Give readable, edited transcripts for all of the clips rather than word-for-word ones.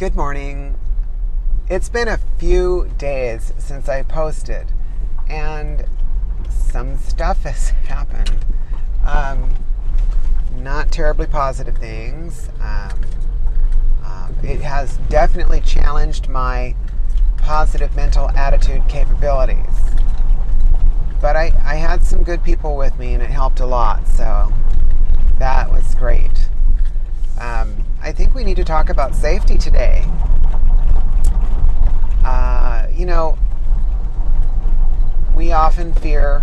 Good morning. It's been a few days since I posted, and some stuff has happened. Not terribly positive things. It has definitely challenged my positive mental attitude capabilities. But I had some good people with me, and it helped a lot, so that was great. I think we need to talk about safety today. We often fear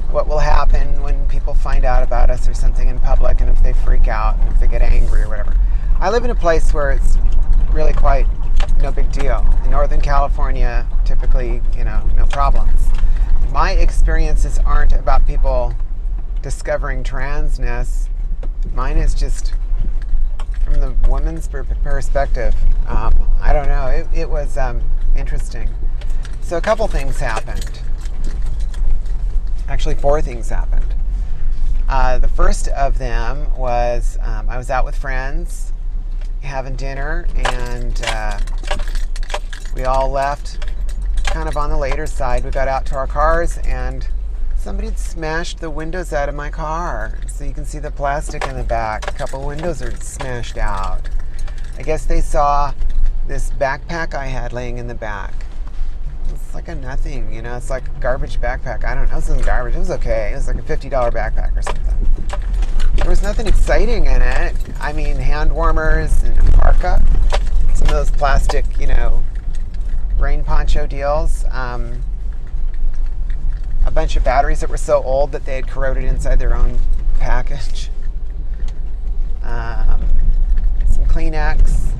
what will happen when people find out about us or something in public, and if they freak out and if they get angry or whatever. I live in a place where it's really quite no big deal. In Northern California, typically, no problems. My experiences aren't about people discovering transness. Mine is just from the woman's perspective. I don't know. It was interesting. So a couple things happened. Actually, 4 things happened. The first of them was I was out with friends having dinner, and we all left kind of on the later side. We got out to our cars, and somebody had smashed the windows out of my car. So you can see the plastic in the back. A couple windows are smashed out. I guess they saw this backpack I had laying in the back. It's like a nothing, it's like a garbage backpack. I don't know, this isn't garbage. It was okay. It was like a $50 backpack or something. There was nothing exciting in it. I mean, hand warmers and a parka. Some of those plastic, rain poncho deals. A bunch of batteries that were so old that they had corroded inside their own package. Some Kleenex.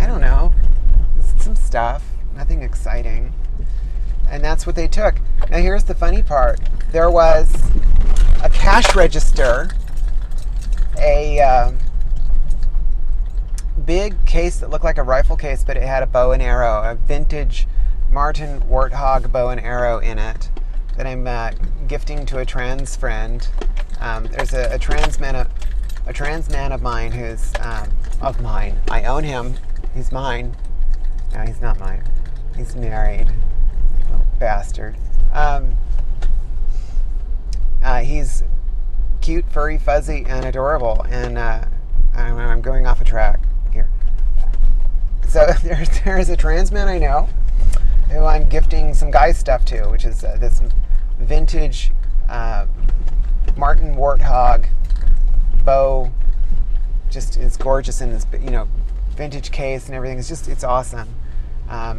I don't know. Some stuff. Nothing exciting. And that's what they took. Now here's the funny part. There was a cash register, a big case that looked like a rifle case, but it had a bow and arrow, a vintage Martin Warthog bow and arrow in it that I'm gifting to a trans friend. There's a trans man of mine who's of mine. I own him. He's mine. No, he's not mine. He's married. Little bastard. He's cute, furry, fuzzy, and adorable. And I'm going off a track here. So there's a trans man I know who I'm gifting some guy stuff to, which is this vintage Martin Warthog bow. Just is gorgeous in this, vintage case and everything. It's awesome. I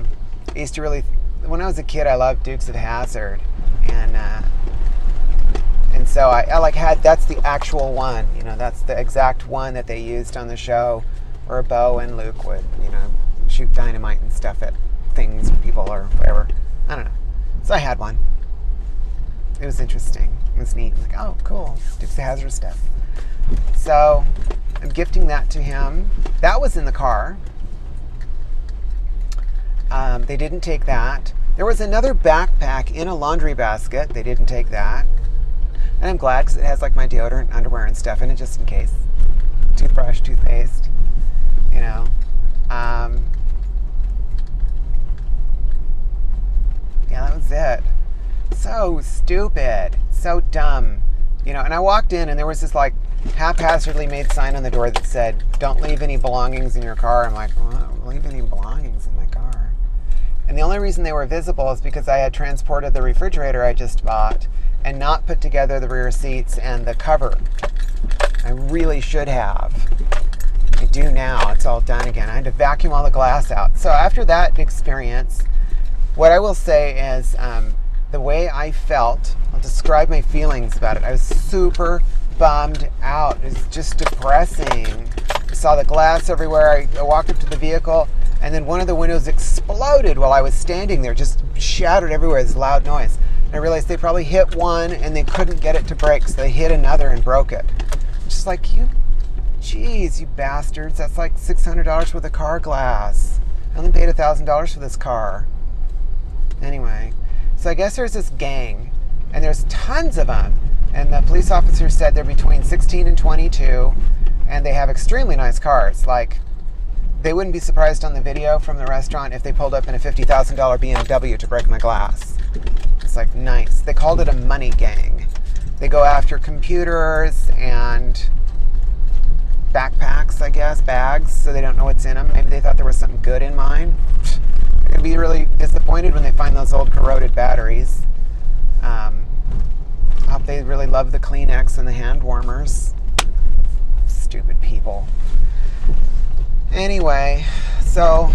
used to when I was a kid, I loved Dukes of Hazzard, and so I had, that's the actual one, that's the exact one that they used on the show, where Bo and Luke would, shoot dynamite and stuff at things or people or whatever. I don't know. So I had one. It was interesting. It was neat. I'm like, oh, cool, Dukes of Hazzard stuff. So I'm gifting that to him. That was in the car. They didn't take that. There was another backpack in a laundry basket. They didn't take that. And I'm glad, because it has like my deodorant, underwear, and stuff in it, just in case. Toothbrush, toothpaste, Yeah, that was it. So stupid. So dumb. And I walked in, and there was this like haphazardly made sign on the door that said, "Don't leave any belongings in your car." I'm like, well, I don't leave any belongings in my car. And the only reason they were visible is because I had transported the refrigerator I just bought and not put together the rear seats and the cover. I really should have. I do now. It's all done again. I had to vacuum all the glass out. So after that experience, what I will say is the way I felt, I'll describe my feelings about it. I was super bummed out. It was just depressing. I saw the glass everywhere. I walked up to the vehicle, and then one of the windows exploded while I was standing there, just shattered everywhere, this loud noise. And I realized they probably hit one and they couldn't get it to break, so they hit another and broke it. Just like, you bastards, that's like $600 worth of car glass. I only paid $1,000 for this car. Anyway, so I guess there's this gang, and there's tons of them. And the police officer said they're between 16 and 22, and they have extremely nice cars. Like, they wouldn't be surprised on the video from the restaurant if they pulled up in a $50,000 BMW to break my glass. It's like, nice. They called it a money gang. They go after computers and backpacks, I guess, bags, so they don't know what's in them. Maybe they thought there was something good in mine. They're going to be really disappointed when they find those old corroded batteries. I hope they really love the Kleenex and the hand warmers. Stupid people. Anyway, so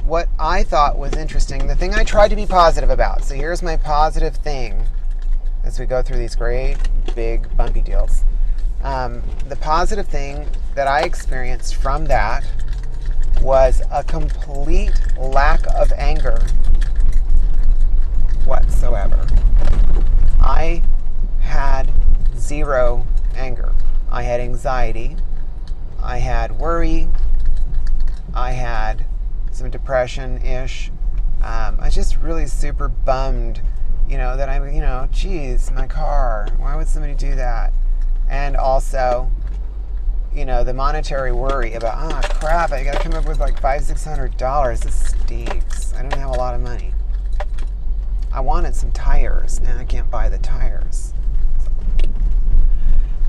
what I thought was interesting, the thing I tried to be positive about. So here's my positive thing as we go through these great, big, bumpy deals. The positive thing that I experienced from that was a complete lack of anger whatsoever. I had zero anger. I had anxiety. I had worry. I had some depression-ish. I was just really super bummed, that geez, my car. Why would somebody do that? And also, the monetary worry about, crap, I gotta come up with like $500-600. This stinks. I don't have a lot of money. I wanted some tires. Now I can't buy the tires.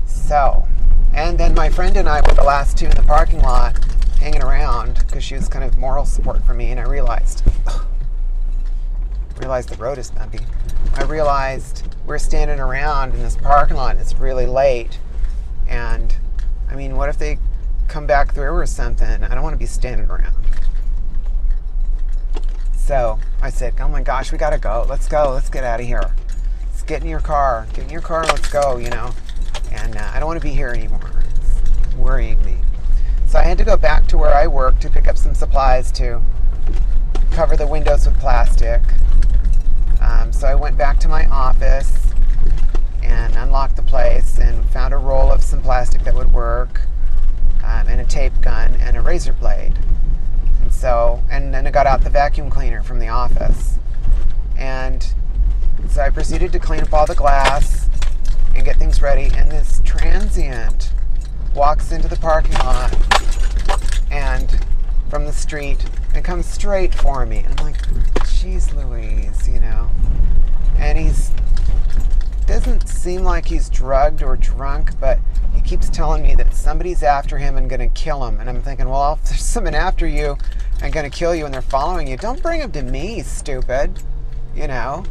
So, and then my friend and I were the last two in the parking lot hanging around because she was kind of moral support for me, and I realized the road is bumpy. I realized we're standing around in this parking lot, it's really late, and what if they come back through or something? I don't want to be standing around. So I said, oh my gosh, we gotta go. Let's go. Let's get out of here. Let's get in your car. Get in your car. Let's go, And I don't want to be here anymore. It's worrying me. So I had to go back to where I work to pick up some supplies to cover the windows with plastic. So I went back to my office and unlocked the place and found a roll of some plastic that would work, and a tape gun and a razor blade. And then I got out the vacuum cleaner from the office. And so I proceeded to clean up all the glass and get things ready. And this transient walks into the parking lot and from the street and comes straight for me. And I'm like, geez Louise, And he's doesn't seem like he's drugged or drunk, but he keeps telling me that somebody's after him and going to kill him. And I'm thinking, well, if there's someone after you and going to kill you and they're following you, don't bring them to me, stupid. Are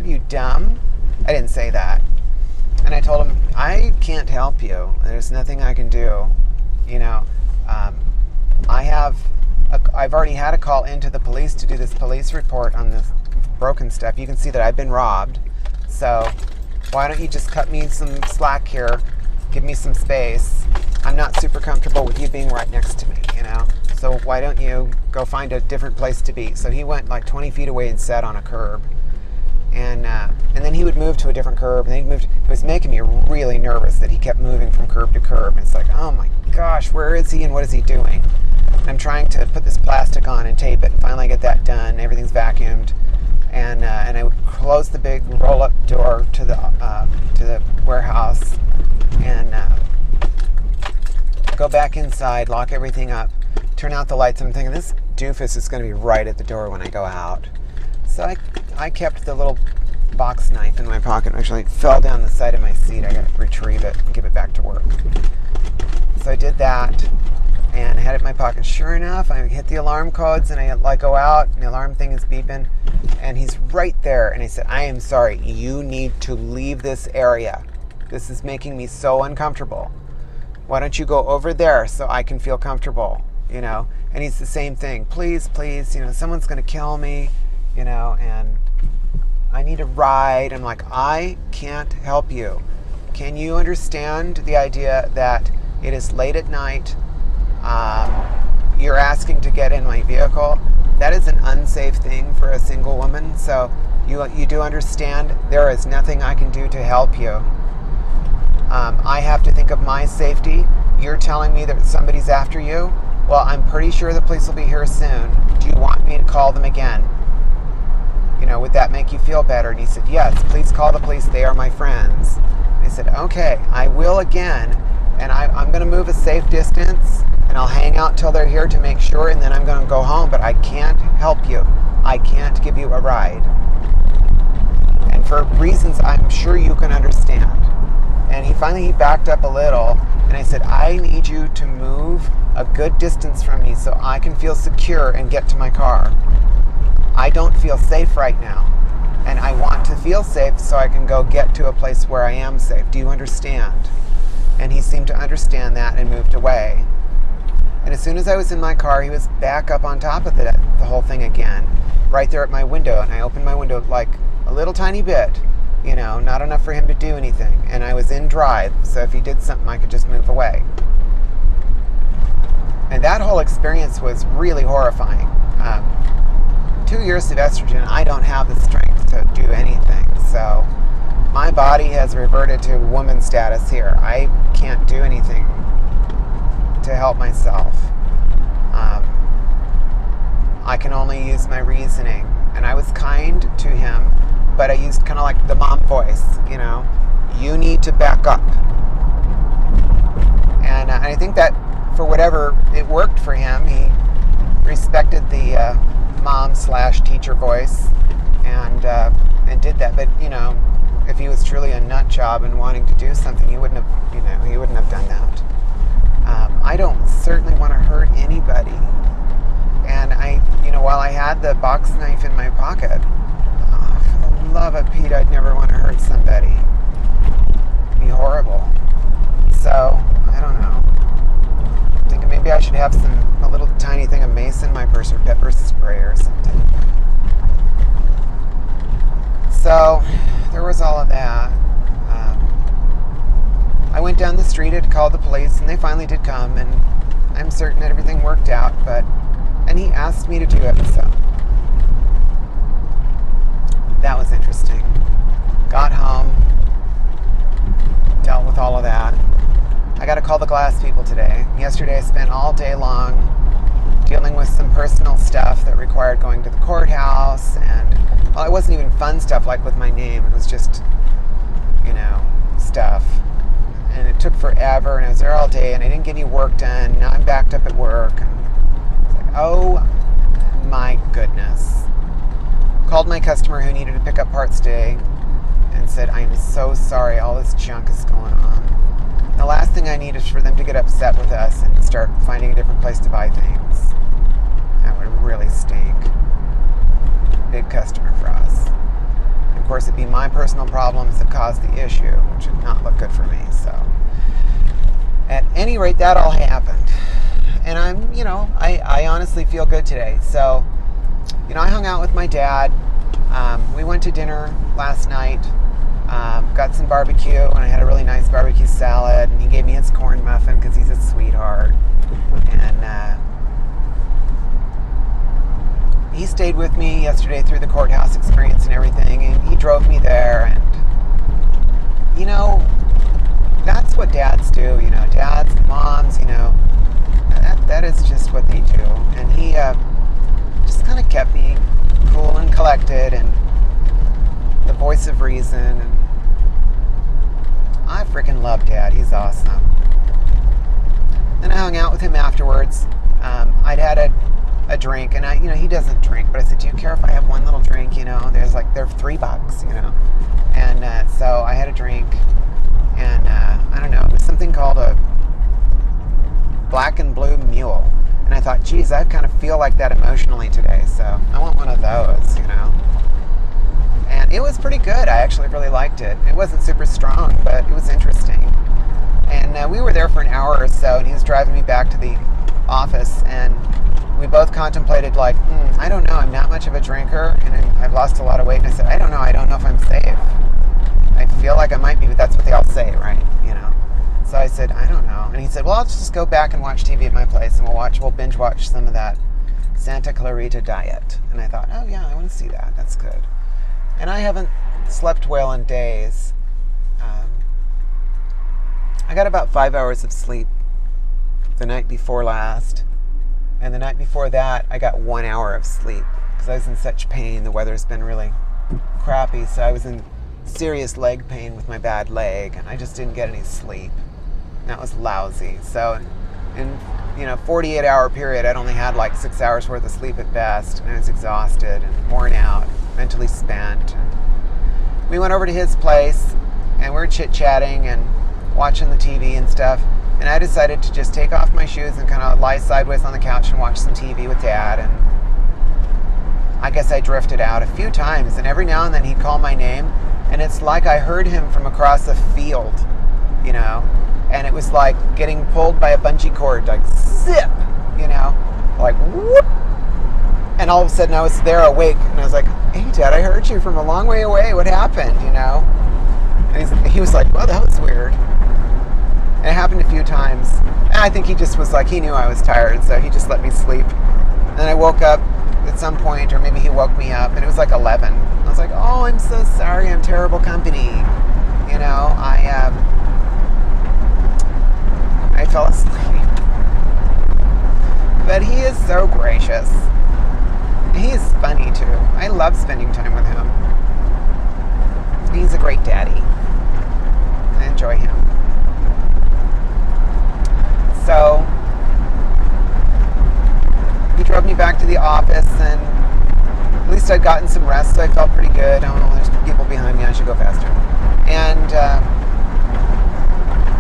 you dumb? I didn't say that. And I told him, I can't help you. There's nothing I can do. I've already had a call into the police to do this police report on this broken stuff. You can see that I've been robbed. So why don't you just cut me some slack here, give me some space. I'm not super comfortable with you being right next to me, So why don't you go find a different place to be? So he went like 20 feet away and sat on a curb. And then he would move to a different curb, and then it was making me really nervous that he kept moving from curb to curb. And it's like, oh my gosh, where is he and what is he doing? And I'm trying to put this plastic on and tape it, and finally get that done. Everything's vacuumed. And I would close the big roll-up door to the warehouse and go back inside, lock everything up, turn out the lights. I'm thinking, this doofus is going to be right at the door when I go out. So I kept the little box knife in my pocket. Actually, it fell down the side of my seat. I got to retrieve it and give it back to work. So I did that and I had it in my pocket. Sure enough, I hit the alarm codes and I go out and the alarm thing is beeping and he's right there. And he said, I am sorry, you need to leave this area. This is making me so uncomfortable. Why don't you go over there so I can feel comfortable, And he's the same thing. Please, someone's going to kill me, and I need a ride. I'm like, I can't help you. Can you understand the idea that it is late at night? You're asking to get in my vehicle. That is an unsafe thing for a single woman. So you do understand there is nothing I can do to help you. I have to think of my safety. You're telling me that somebody's after you? Well, I'm pretty sure the police will be here soon. Do you want me to call them again? Would that make you feel better? And he said, yes, please call the police. They are my friends. And I said, okay, I will again. And I'm going to move a safe distance, and I'll hang out till they're here to make sure, and then I'm going to go home, but I can't help you. I can't give you a ride. And for reasons I'm sure you can understand. And he finally backed up a little, and I said, I need you to move a good distance from me so I can feel secure and get to my car. I don't feel safe right now, and I want to feel safe so I can go get to a place where I am safe. Do you understand? And he seemed to understand that and moved away. And as soon as I was in my car, he was back up on top of the whole thing again, right there at my window. And I opened my window like a little tiny bit, not enough for him to do anything. And I was in drive, so if he did something, I could just move away. And that whole experience was really horrifying. 2 years of estrogen, I don't have the strength to do anything. So my body has reverted to woman status here. I can't do anything to help myself. I can only use my reasoning. And I was kind to him, but I used kind of like the mom voice, you need to back up. And I think that for whatever it worked for him, he respected the mom/teacher voice and did that. But if he was truly a nut job and wanting to do something, he wouldn't have done that. I don't certainly want to hurt anybody. And while I had the box knife in my pocket, for the love of Pete, I'd never want to hurt somebody. It'd be horrible. So, I don't know. I'm thinking maybe I should have a little tiny thing of mace in my purse or pepper spray or something. So, there was all of that. I went down the street, had called the police, and they finally did come, and I'm certain that everything worked out, and he asked me to do it, so that was interesting. Got home, dealt with all of that. I got to call the glass people today. Yesterday I spent all day long dealing with some personal stuff that required going to the courthouse, and it wasn't even fun stuff like with my name. It was just, stuff. And it took forever, and I was there all day, and I didn't get any work done. Now I'm backed up at work, and it's like, oh my goodness. Called my customer who needed to pick up parts today and said, I am so sorry, all this junk is going on. The last thing I need is for them to get upset with us and start finding a different place to buy things. That would really stink. Big customer for us. And of course, it'd be my personal problems that caused the issue, which would not look good for me. So, at any rate, that all happened. And I honestly feel good today. So, I hung out with my dad. We went to dinner last night. Got some barbecue, and I had a really nice barbecue salad, and he gave me his corn muffin because he's a sweetheart. And he stayed with me yesterday through the courthouse experience and everything, and he drove me there, and that's what dads do, dads and moms, that is just what they do. And he just kind of kept me cool and collected and the voice of reason, and I freaking love Dad. He's awesome. Then I hung out with him afterwards. I'd had a drink, and he doesn't drink, but I said, do you care if I have one little drink? They're $3, And so I had a drink, and I don't know, it was something called a black and blue mule. And I thought, geez, I kind of feel like that emotionally today, so I want one of those, And it was pretty good. I actually really liked it. It wasn't super strong, but it was interesting. And we were there for an hour or so, and he was driving me back to the office, and we both contemplated, I don't know, I'm not much of a drinker, and I've lost a lot of weight. And I said, I don't know if I'm safe. I feel like I might be, but that's what they all say, right? So I said, I don't know. And he said, well, I'll just go back and watch TV at my place, and we'll binge watch some of that Santa Clarita Diet. And I thought, oh yeah, I want to see that. That's good. And I haven't slept well in days. I got about 5 hours of sleep the night before last. And the night before that, I got 1 hour of sleep because I was in such pain. The weather's been really crappy, so I was in serious leg pain with my bad leg, and I just didn't get any sleep. And that was lousy. So in 48-hour period, I'd only had like 6 hours worth of sleep at best, and I was exhausted and worn out, mentally spent. And we went over to his place, and we were chit-chatting and watching the TV and stuff, and I decided to just take off my shoes and kind of lie sideways on the couch and watch some TV with Dad. And I guess I drifted out a few times, and every now and then he'd call my name, and it's like I heard him from across a field, and it was like getting pulled by a bungee cord, like zip, like whoop. And all of a sudden I was there awake, and I was like, hey Dad, I heard you from a long way away. What happened, And he was like, well, that was weird. And it happened a few times. And I think he just was like, he knew I was tired, so he just let me sleep. And then I woke up at some point, or maybe he woke me up, and it was like 11. I was like, oh, I'm so sorry, I'm terrible company. I fell asleep. But he is so gracious. He is funny too. I love spending time with him. He's a great daddy. I enjoy him. So he drove me back to the office, and at least I'd gotten some rest, so I felt pretty good. Oh, there's people behind me, I should go faster. And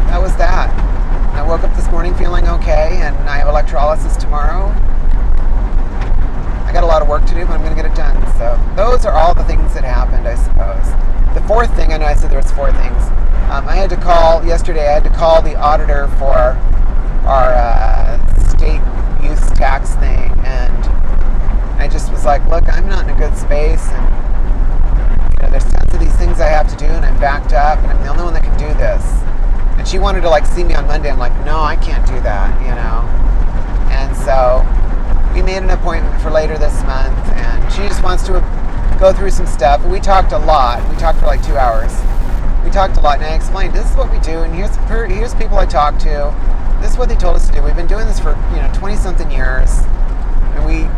that was that. I woke up this morning feeling okay, and I have electrolysis tomorrow. I got a lot of work to do, but I'm going to get it done. So those are all the things that happened, I suppose. The fourth thing, I know I said there was 4 things. Yesterday I had to call the auditor for our state use tax thing, and I just was like, look, I'm not in a good space, and there's tons of these things I have to do, and I'm backed up, and I'm the only one that can do this. And she wanted to see me on Monday. I'm like, no, I can't do that, And so we made an appointment for later this month, and she just wants to go through some stuff. We talked a lot. We talked for 2 hours. We talked a lot, and I explained, this is what we do, and here's people I talk to. This is what they told us to do. We've been doing this for 20-something years, and we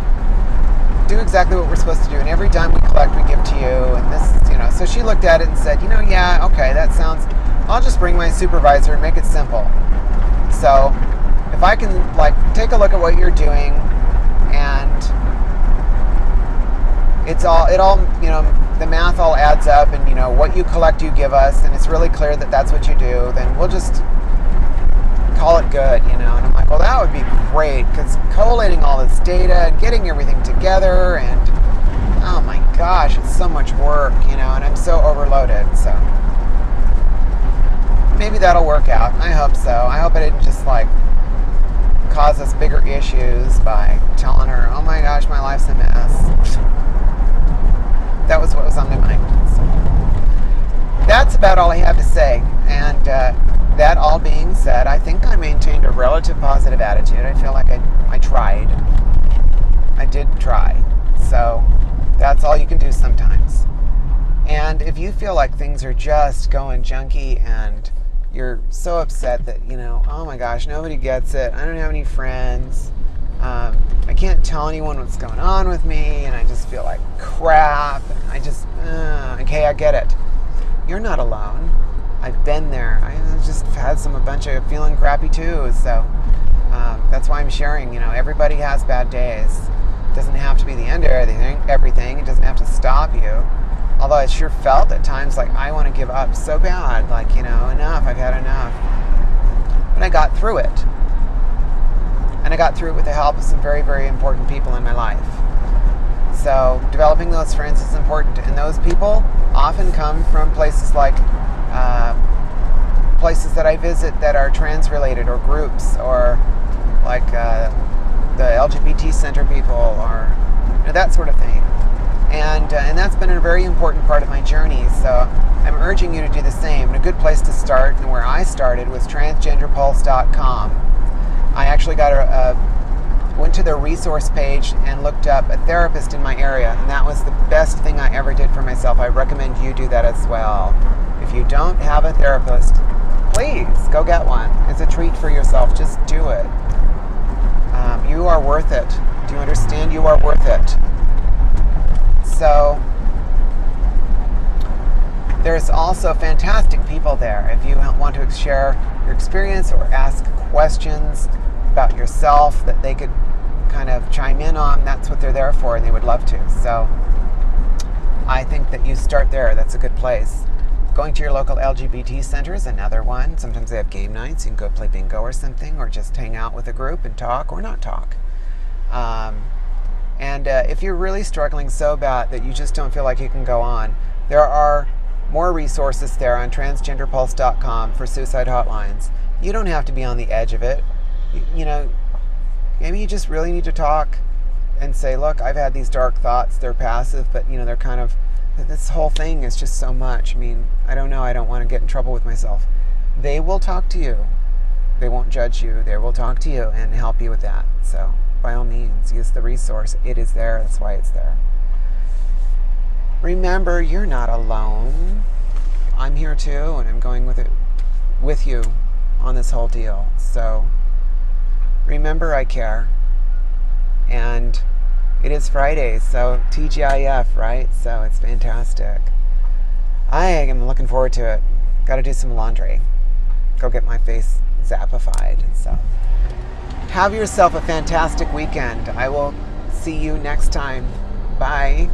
do exactly what we're supposed to do. And every dime we collect, we give to you. And this, So she looked at it and said, yeah, okay, that sounds. I'll just bring my supervisor and make it simple. So if I can take a look at what you're doing, and it all the math all adds up, and what you collect you give us, and it's really clear that that's what you do, then we'll just call it good, And I'm like, well, that would be great, because collating all this data and getting everything together, and oh my gosh, it's so much work, and I'm so overloaded. So maybe that'll work out. I hope so. I hope I didn't just cause us bigger issues by telling her, oh my gosh, my life's a mess. That was what was on my mind. So that's about all I have to say. And that all being said, I think I maintained a relative positive attitude. I feel like I tried. I did try. So that's all you can do sometimes. And if you feel like things are just going junky, and you're so upset that, oh my gosh, nobody gets it. I don't have any friends. I can't tell anyone what's going on with me, and I just feel like crap. And I just, okay, I get it. You're not alone. I've been there. I just had a bunch of feeling crappy too. So that's why I'm sharing. Everybody has bad days. It doesn't have to be the end of everything. It doesn't have to stop you. Although I sure felt at times like I want to give up so bad. Enough. I've had enough. But I got through it. And I got through it with the help of some very, very important people in my life. So developing those friends is important. And those people often come from places places that I visit that are trans-related, or groups, or the LGBT center people, or that sort of thing. And that's been a very important part of my journey. So I'm urging you to do the same. And a good place to start, and where I started, was transgenderpulse.com. I actually went to their resource page and looked up a therapist in my area, and that was the best thing I ever did for myself. I recommend you do that as well. If you don't have a therapist, please go get one. It's a treat for yourself. Just do it. You are worth it. Do you understand? You are worth it. So there's also fantastic people there. If you want to share your experience or ask questions about yourself that they could kind of chime in on, that's what they're there for, and they would love to. So I think that you start there. That's a good place. Going to your local LGBT center is another one. Sometimes they have game nights. You can go play bingo or something, or just hang out with a group and talk or not talk. And if you're really struggling so bad that you just don't feel like you can go on, there are more resources there on transgenderpulse.com for suicide hotlines. You don't have to be on the edge of it. You know, maybe you just really need to talk and say, look, I've had these dark thoughts. They're passive, but, you know, they're kind of, this whole thing is just so much. I mean, I don't know. I don't want to get in trouble with myself. They will talk to you. They won't judge you. They will talk to you and help you with that. So by all means, use the resource. It is there. That's why it's there. Remember, you're not alone. I'm here too, and I'm going with you on this whole deal. So remember, I care. And it is Friday, so TGIF, right? So it's fantastic. I am looking forward to it. Got to do some laundry. Go get my face zappified. So have yourself a fantastic weekend. I will see you next time. Bye.